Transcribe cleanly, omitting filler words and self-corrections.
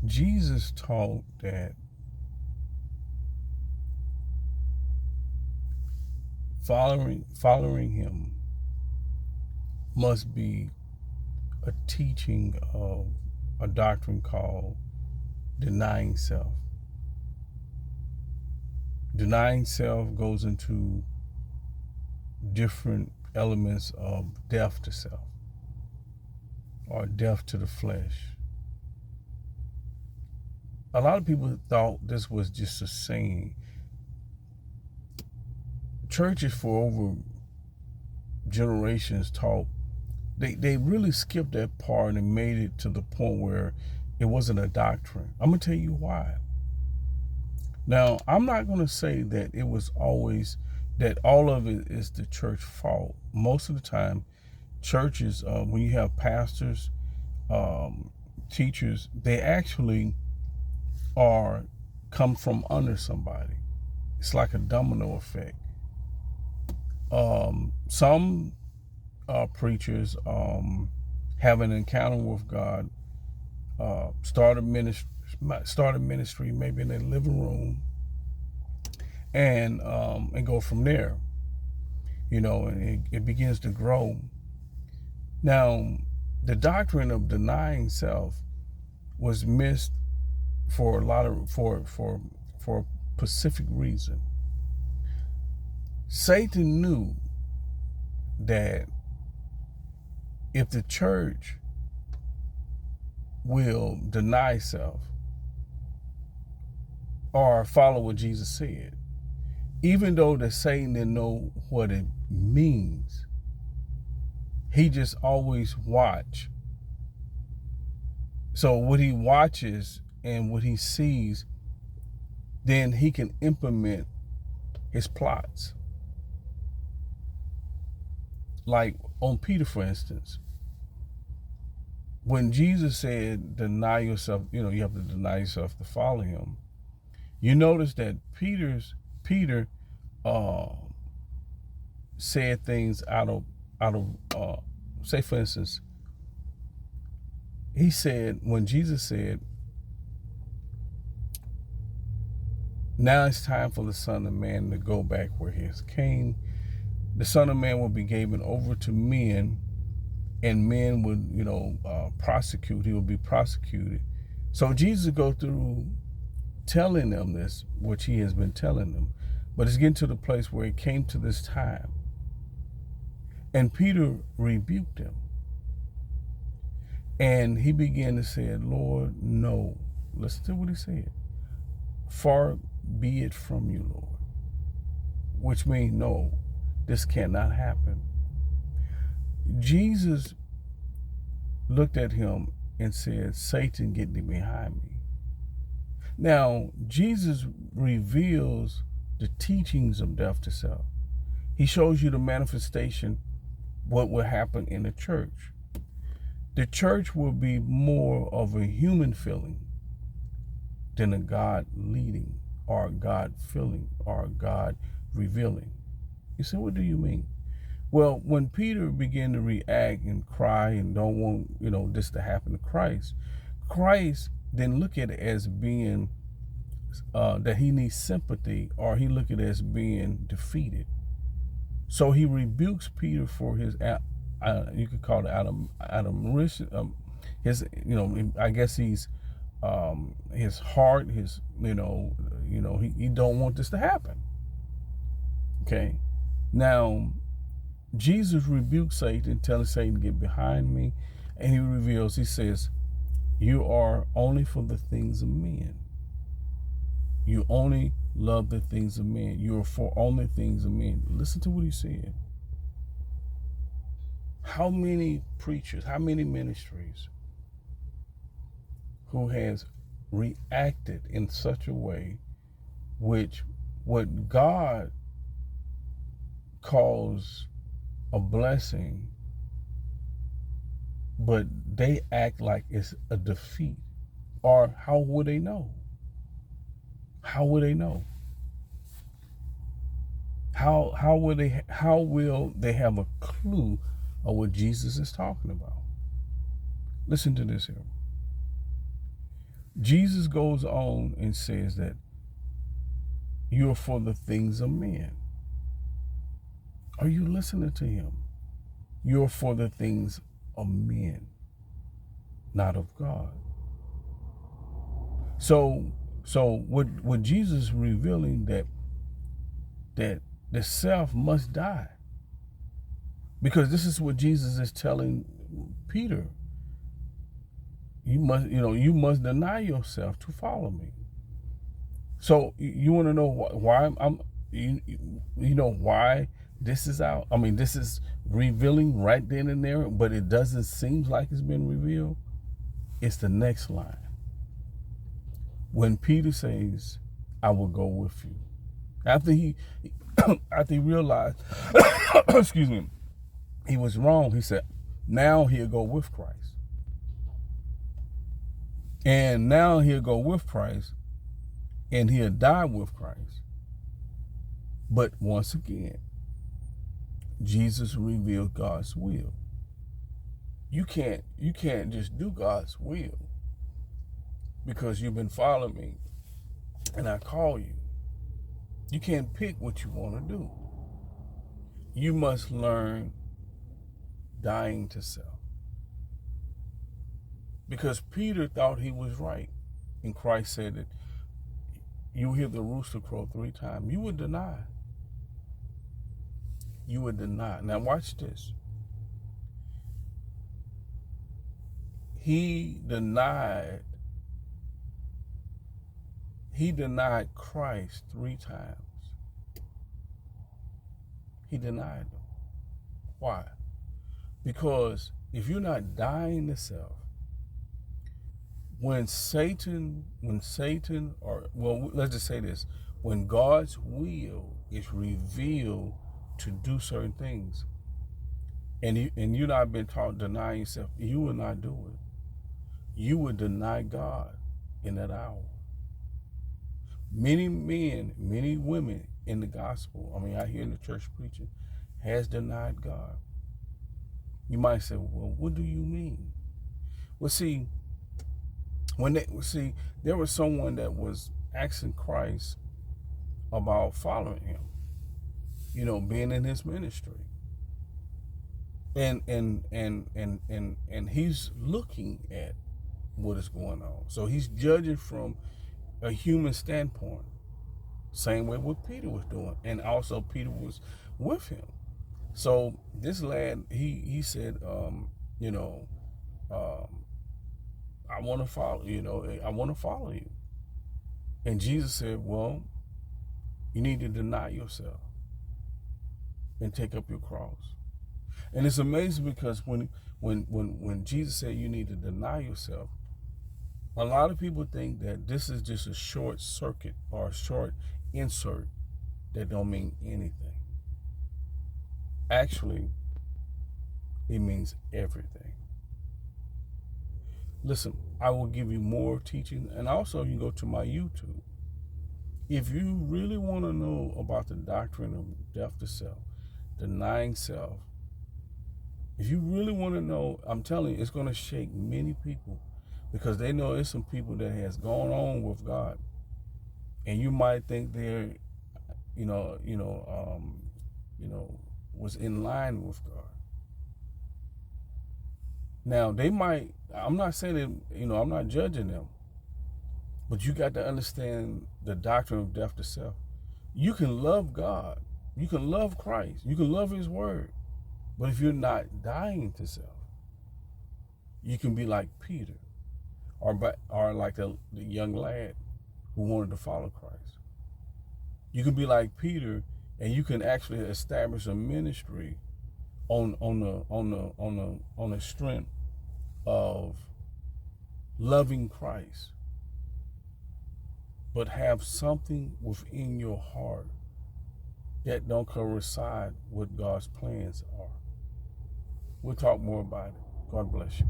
Jesus taught that following him must be a teaching of a doctrine called denying self. Denying self goes into different elements of death to self or death to the flesh. A lot of people thought this was just a saying. Churches for over generations taught, they really skipped that part and made it to the point where it wasn't a doctrine. I'm going to tell you why. Now, I'm not going to say that it was always, that all of it is the church fault. Most of the time, churches, when you have pastors, teachers, they actually come from under somebody. It's like a domino effect. Some preachers have an encounter with God, started ministry maybe in their living room, and go from there. And it begins to grow. Now, the doctrine of denying self was missed for a specific reason. Satan knew that if the church will deny self or follow what Jesus said, even though the Satan didn't know what it means, he just always watch. So what he watches and what he sees, then he can implement his plots. Like on Peter, for instance, when Jesus said, deny yourself, you have to deny yourself to follow him. You notice that Peter said things out of say, for instance, he said, when Jesus said, now it's time for the Son of Man to go back where he came. The Son of Man will be given over to men, and men would, prosecute. He will be prosecuted. So Jesus go through telling them this, which he has been telling them. But it's getting to the place where it came to this time. And Peter rebuked him. And he began to say, Lord, no. Listen to what he said. Far be it from you, Lord. Which means, no, this cannot happen. Jesus looked at him and said, Satan, get thee behind me. Now, Jesus reveals the teachings of death to self. He shows you the manifestation, what will happen in the church. The church will be more of a human feeling than a God leading or God filling or God revealing. You say, what do you mean? Well, when Peter began to react and cry and don't want, this to happen to Christ didn't look at it as being that he needs sympathy, or he looked at it as being defeated. So he rebukes Peter for his, you could call it his, I guess he's his heart, his, he don't want this to happen. Okay. Now, Jesus rebukes Satan, telling Satan, get behind me. And he reveals, he says, you are only for the things of men. You only love the things of men. You are for only things of men. Listen to what he said. How many preachers, how many ministries who has reacted in such a way which what God calls a blessing, but they act like it's a defeat? Or how would they know? How would they know? How will they have a clue of what Jesus is talking about? Listen to this here. Jesus goes on and says that you're for the things of men. Are you listening to him? You're for the things of men, not of God. So what Jesus is revealing that the self must die. Because this is what Jesus is telling Peter. You must deny yourself to follow me. So you want to know why you know why this is out? I mean, this is revealing right then and there, but it doesn't seem like it's been revealed. It's the next line. When Peter says, I will go with you. After he realized, excuse me, he was wrong, he said, now he'll go with Christ. And now he'll go with Christ, and he'll die with Christ. But once again, Jesus revealed God's will. You can't just do God's will because you've been following me and I call you. You can't pick what you want to do. You must learn dying to self. Because Peter thought he was right. And Christ said that you hear the rooster crow 3 times. You would deny. You would deny. Now watch this. He denied Christ 3 times. He denied him. Why? Because if you're not dying to self, when Satan, or well, let's just say this, when God's will is revealed to do certain things, and you're not been taught to deny yourself, you will not do it. You would deny God in that hour. Many men, many women in the gospel, I mean, I hear in the church preaching, has denied God. You might say, well, what do you mean? Well, see, there was someone that was asking Christ about following him, being in his ministry. And he's looking at what is going on. So he's judging from a human standpoint. Same way what Peter was doing. And also Peter was with him. So this lad, he said, I want to follow, I want to follow you. And Jesus said, well, you need to deny yourself and take up your cross. And it's amazing because when Jesus said you need to deny yourself, a lot of people think that this is just a short circuit or a short insert that don't mean anything. Actually, it means everything. Listen, I will give you more teaching, and also you can go to my YouTube. If you really want to know about the doctrine of death to self, denying self, if you really want to know, I'm telling you, it's going to shake many people, because they know there's some people that has gone on with God, and you might think they're, was in line with God. Now they might. I'm not saying that, I'm not judging them, but you got to understand the doctrine of death to self. You can love God, you can love Christ, you can love His Word, but if you're not dying to self, you can be like Peter, or like the young lad who wanted to follow Christ. You can be like Peter, and you can actually establish a ministry on the strength of loving Christ, but have something within your heart that don't coincide with God's plans are. We'll talk more about it. God bless you.